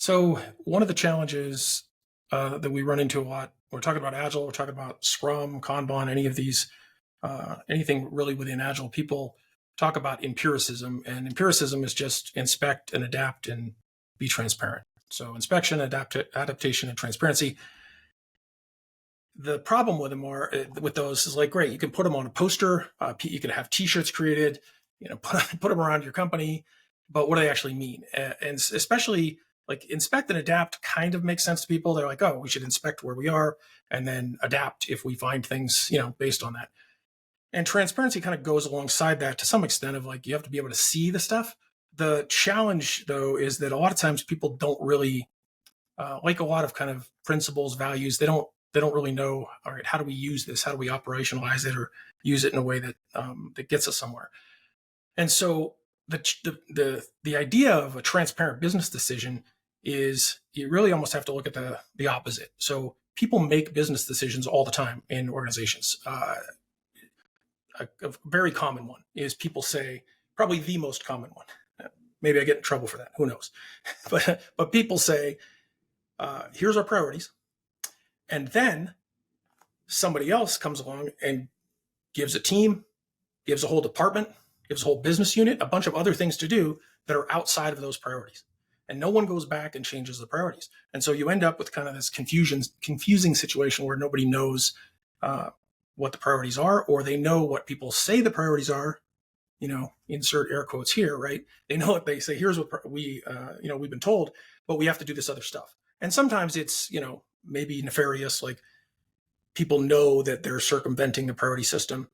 So one of the challenges that we run into a lot, we're talking about Agile, we're talking about Scrum, Kanban, any of these, anything really within Agile, people talk about empiricism. And empiricism is just inspect and adapt and be transparent. So inspection, adaptation, and transparency. The problem with them are with those is like, great, you can put them on a poster, you can have T-shirts created, put them around your company, but what do they actually mean? And especially like inspect and adapt kind of makes sense to people. They're like, oh, we should inspect where we are and then adapt if we find things, based on that. And transparency kind of goes alongside that to some extent of like, you have to be able to see the stuff. The challenge though, is that a lot of times people don't really like a lot of kind of principles, values. They don't really know, all right, how do we use this? How do we operationalize it or use it in a way that that gets us somewhere? And so the idea of a transparent business decision is you really almost have to look at the opposite. So people make business decisions all the time in organizations. A very common one is people say, probably the most common one. Maybe I get in trouble for that. Who knows? But people say, here's our priorities. And then somebody else comes along and gives a team, gives a whole department, gives a whole business unit, a bunch of other things to do that are outside of those priorities. And no one goes back and changes the priorities. And so you end up with kind of this confusing situation where nobody knows what the priorities are, or they know what people say the priorities are, insert air quotes here, right? They know what they say, here's what we've been told, but we have to do this other stuff. And sometimes it's, maybe nefarious, like people know that they're circumventing the priority system,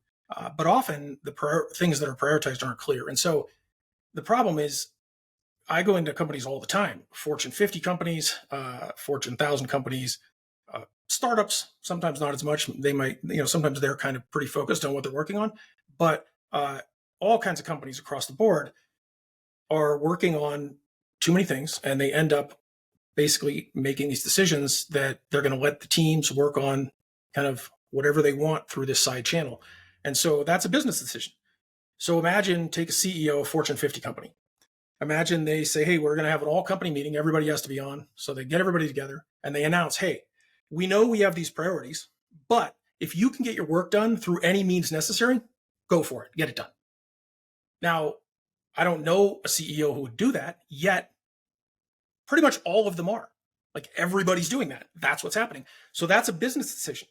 but often the things that are prioritized aren't clear. And so the problem is I go into companies all the time, Fortune 50 companies, Fortune 1000 companies, startups, sometimes not as much. They might, sometimes they're kind of pretty focused on what they're working on, but all kinds of companies across the board are working on too many things, and they end up basically making these decisions that they're going to let the teams work on kind of whatever they want through this side channel. And so that's a business decision. So imagine, take a CEO of a Fortune 50 company. Imagine they say, hey, we're going to have an all company meeting. Everybody has to be on. So they get everybody together and they announce, hey, we know we have these priorities, but if you can get your work done through any means necessary, go for it, get it done. Now, I don't know a CEO who would do that, yet pretty much all of them are. Like everybody's doing that. That's what's happening. So that's a business decision.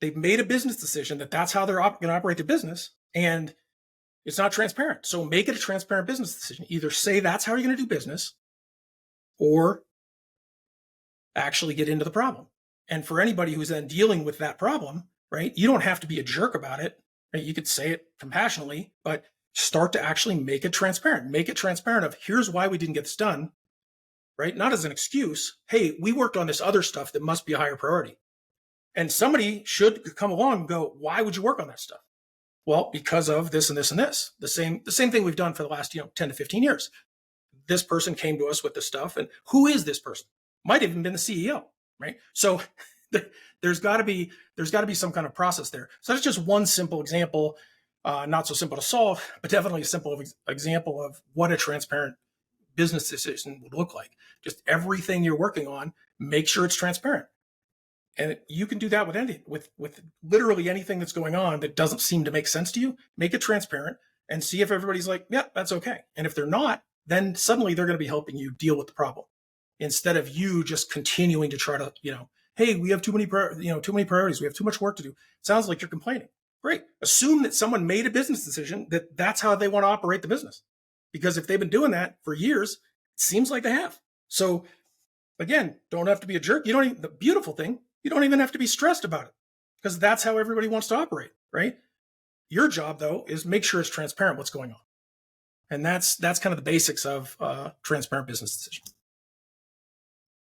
They've made a business decision that that's how they're going to operate their business, and it's not transparent. So make it a transparent business decision. Either say that's how you're going to do business, or actually get into the problem. And for anybody who's then dealing with that problem, right, you don't have to be a jerk about it. Right? You could say it compassionately, but start to actually make it transparent. Make it transparent of here's why we didn't get this done. Right? Not as an excuse. Hey, we worked on this other stuff that must be a higher priority. And somebody should come along and go, why would you work on that stuff? Well, because of this and this and this. The same thing we've done for the last 10 to 15 years. This person came to us with this stuff. And who is this person? Might have even been the CEO, right? So there's got to be some kind of process there. So that's just one simple example, not so simple to solve, but definitely a simple example of what a transparent business decision would look like. Just everything you're working on, make sure it's transparent. And you can do that with anything, with literally anything that's going on that doesn't seem to make sense to you. Make it transparent and see if everybody's like, yeah, that's okay. And if they're not, then suddenly they're going to be helping you deal with the problem instead of you just continuing to try to, hey, we have too many priorities. We have too much work to do. It sounds like you're complaining. Great. Assume that someone made a business decision that that's how they want to operate the business. Because if they've been doing that for years, it seems like they have. So again, don't have to be a jerk. The beautiful thing, you don't even have to be stressed about it because that's how everybody wants to operate, right? Your job though, is make sure it's transparent what's going on. And that's kind of the basics of transparent business decision.